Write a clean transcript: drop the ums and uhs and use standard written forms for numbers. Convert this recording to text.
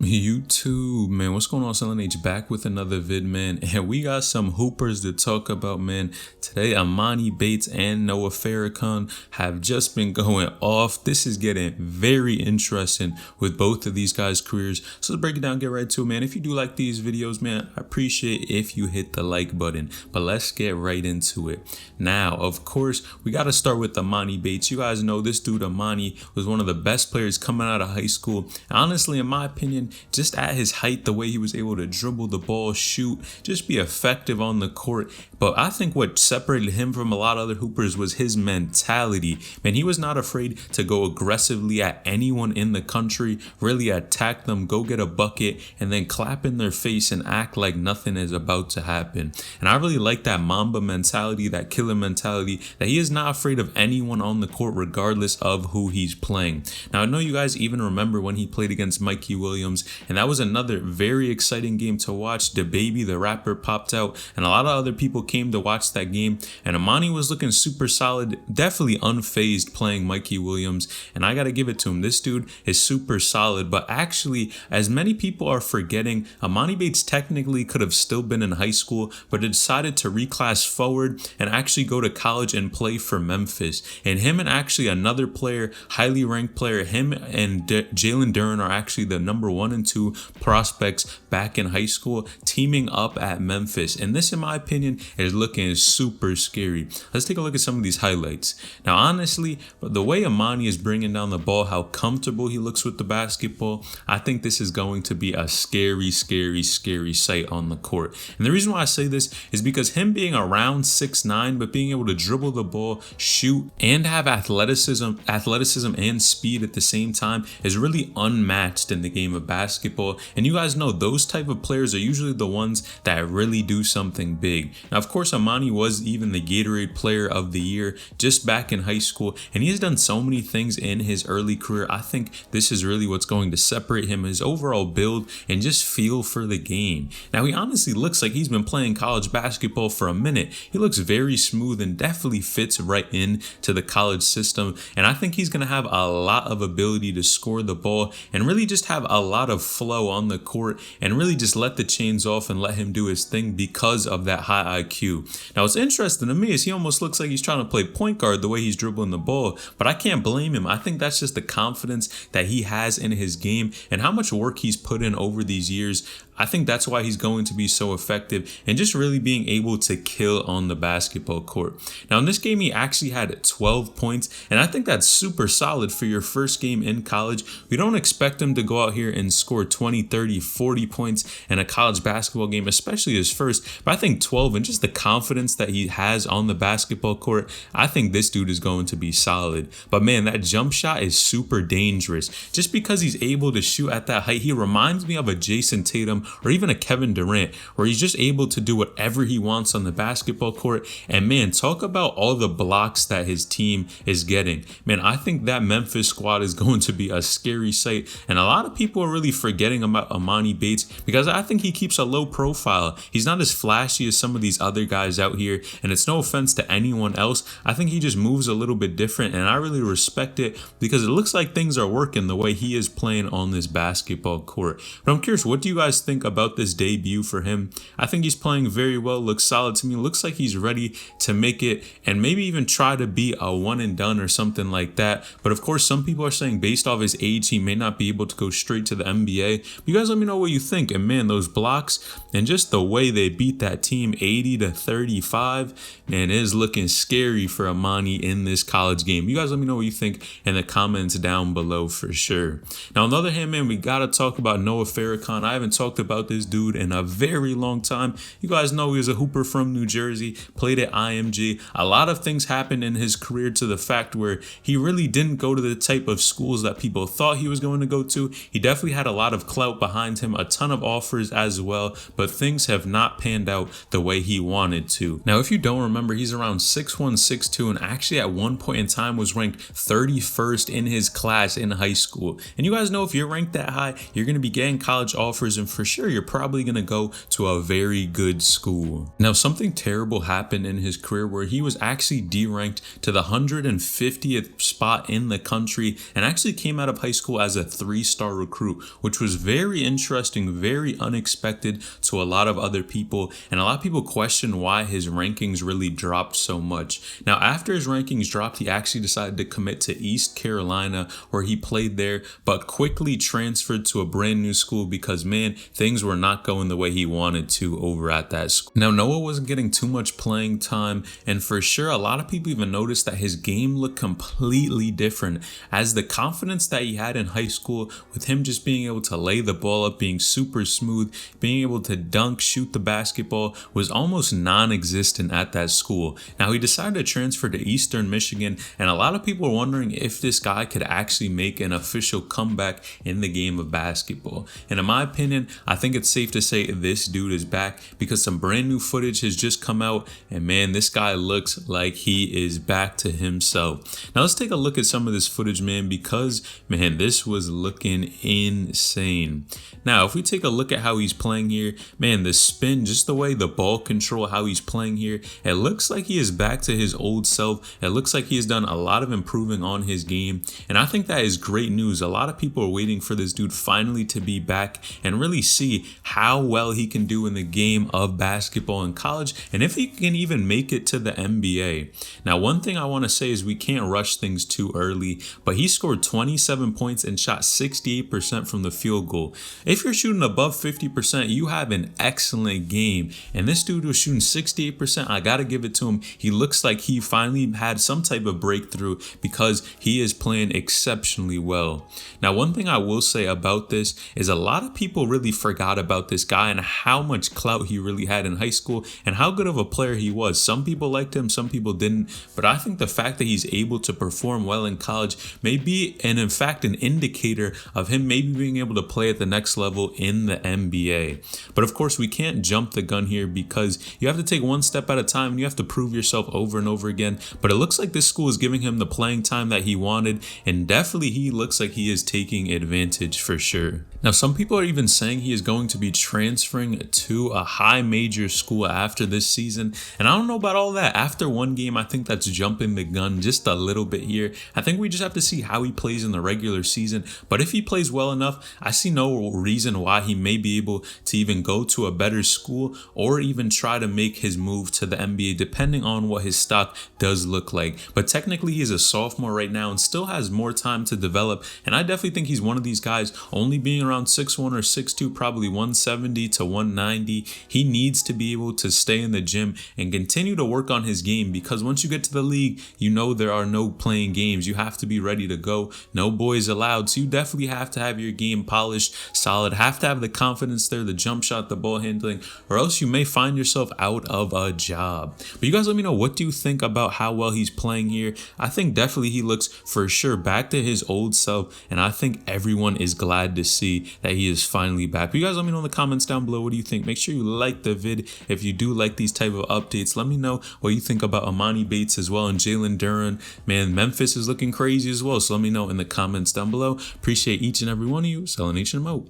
You too, man. What's going on, Silent H? Back with another vid, man. And we got some hoopers to talk about, man. Today, Emoni Bates and Noah Farrakhan have just been going off. This is getting very interesting with both of these guys' careers. So let's break it down, get right to it, man. If you do like these videos, man, I appreciate if you hit the like button. But let's get right into it. Now, of course, we got to start with Emoni Bates. You guys know this dude, Emoni, was one of the best players coming out of high school. And honestly, in my opinion, just at his height, the way he was able to dribble the ball, shoot, just be effective on the court. But I think what separated him from a lot of other hoopers was his mentality. Man, he was not afraid to go aggressively at anyone in the country, really attack them, go get a bucket, and then clap in their face and act like nothing is about to happen. And I really like that Mamba mentality, that killer mentality, that he is not afraid of anyone on the court regardless of who he's playing. Now, I know you guys even remember when he played against Mikey Williams, and that was another very exciting game to watch. DaBaby, the rapper, popped out, and a lot of other people came to watch that game. And Emoni was looking super solid, definitely unfazed playing Mikey Williams. And I got to give it to him. This dude is super solid. But actually, as many people are forgetting, Emoni Bates technically could have still been in high school, but decided to reclass forward and actually go to college and play for Memphis. And him and actually another player, highly ranked player, him and Jalen Duren are actually the number 1 and 2 prospects back in high school, teaming up at Memphis. And this, in my opinion, is looking super scary. Let's take a look at some of these highlights. Now, honestly, the way Emoni is bringing down the ball, how comfortable he looks with the basketball, I think this is going to be a scary sight on the court. And the reason why I say this is because him being around 6'9", but being able to dribble the ball, shoot, and have athleticism and speed at the same time is really unmatched in the game of basketball. And you guys know those type of players are usually the ones that really do something big. Now, of course, Emoni was even the Gatorade Player of the Year just back in high school, and he has done so many things in his early career. I think this is really what's going to separate him, his overall build and just feel for the game. Now, he honestly looks like he's been playing college basketball for a minute. He looks very smooth and definitely fits right into the college system, and I think he's going to have a lot of ability to score the ball and really just have a lot of flow on the court and really just let the chains off and let him do his thing because of that high IQ. Now, what's interesting to me is he almost looks like he's trying to play point guard the way he's dribbling the ball, but I can't blame him. I think that's just the confidence that he has in his game and how much work he's put in over these years. I think that's why he's going to be so effective and just really being able to kill on the basketball court. Now, in this game, he actually had 12 points, and I think that's super solid for your first game in college. We don't expect him to go out here and score 20, 30, 40 points in a college basketball game, especially his first. But I think 12 and just the confidence that he has on the basketball court, I think this dude is going to be solid. But man, that jump shot is super dangerous. Just because he's able to shoot at that height, he reminds me of a Jason Tatum or even a Kevin Durant, where he's just able to do whatever he wants on the basketball court. And man, talk about all the blocks that his team is getting. Man, I think that Memphis squad is going to be a scary sight. And a lot of people are really forgetting about Emoni Bates because I think he keeps a low profile. He's not as flashy as some of these other guys out here. And it's no offense to anyone else. I think he just moves a little bit different. And I really respect it because it looks like things are working the way he is playing on this basketball court. But I'm curious, what do you guys think about this debut for him? I think he's playing very well, looks solid to me, looks like he's ready to make it and maybe even try to be a one and done or something like that. But of course, some people are saying based off his age, he may not be able to go straight to the NBA. But you guys let me know what you think. And man, those blocks and just the way they beat that team 80-35, man, it is looking scary for Emoni in this college game. You guys let me know what you think in the comments down below for sure. Now, on the other hand, man, we got to talk about Noah Farrakhan. I haven't talked about this dude in a very long time. You guys know he was a hooper from New Jersey, played at IMG. A lot of things happened in his career to the fact where he really didn't go to the type of schools that people thought he was going to go to. He definitely had a lot of clout behind him, a ton of offers as well, but things have not panned out the way he wanted to. Now, if you don't remember, he's around 6'1", 6'2", and actually at one point in time was ranked 31st in his class in high school. And you guys know if you're ranked that high, you're going to be getting college offers, and for sure, you're probably going to go to a very good school. Now, something terrible happened in his career where he was actually deranked to the 150th spot in the country and actually came out of high school as a 3-star recruit, which was very interesting, very unexpected to a lot of other people. And a lot of people question why his rankings really dropped so much. Now, after his rankings dropped, he actually decided to commit to East Carolina, where he played there, but quickly transferred to a brand new school because, man, things were not going the way he wanted to over at that school. Now, Noah wasn't getting too much playing time, and for sure, a lot of people even noticed that his game looked completely different, as the confidence that he had in high school, with him just being able to lay the ball up, being super smooth, being able to dunk, shoot the basketball, was almost non-existent at that school. Now, he decided to transfer to Eastern Michigan, and a lot of people are wondering if this guy could actually make an official comeback in the game of basketball. And in my opinion, I think it's safe to say this dude is back, because some brand new footage has just come out, and man, this guy looks like he is back to himself. Now let's take a look at some of this footage, man, because man, this was looking insane. Now, if we take a look at how he's playing here, man, the spin, just the way the ball control, how he's playing here, it looks like he is back to his old self. It looks like he has done a lot of improving on his game, and I think that is great news. A lot of people are waiting for this dude finally to be back and really see how well he can do in the game of basketball in college, and if he can even make it to the NBA. Now, one thing I want to say is we can't rush things too early, but he scored 27 points and shot 68% from the field goal. If you're shooting above 50%, you have an excellent game, and this dude was shooting 68%. I gotta give it to him. He looks like he finally had some type of breakthrough, because he is playing exceptionally well. Now, one thing I will say about this is a lot of people really forgot about this guy and how much clout he really had in high school and how good of a player he was. Some people liked him, some people didn't, but I think the fact that he's able to perform well in college may be, and in fact, an indicator of him maybe being able to play at the next level in the NBA. But of course, we can't jump the gun here, because you have to take one step at a time and you have to prove yourself over and over again. But it looks like this school is giving him the playing time that he wanted, and definitely he looks like he is taking advantage for sure. Now, some people are even saying he is going to be transferring to a high major school after this season, and I don't know about all that. After one game, I think that's jumping the gun just a little bit here. I think we just have to see how he plays in the regular season, but if he plays well enough, I see no reason why he may be able to even go to a better school or even try to make his move to the NBA, depending on what his stock does look like. But technically, he's a sophomore right now and still has more time to develop, and I definitely think he's one of these guys, only being around 6'1" or 6'2", probably 170 to 190. He needs to be able to stay in the gym and continue to work on his game, because once you get to the league, you know there are no playing games. You have to be ready to go. No boys allowed. So you definitely have to have your game polished, solid, have to have the confidence there, the jump shot, the ball handling, or else you may find yourself out of a job. But you guys let me know, what do you think about how well he's playing here? I think definitely he looks for sure back to his old self, and I think everyone is glad to see that he is finally back. But you guys let me know in the comments down below, what do you think? Make sure you like the vid. If you do like these type of updates, let me know what you think about Emoni Bates as well, and Jalen Duren. Man, Memphis is looking crazy as well, so let me know in the comments down below. Appreciate each and every one of you. Selling each and out.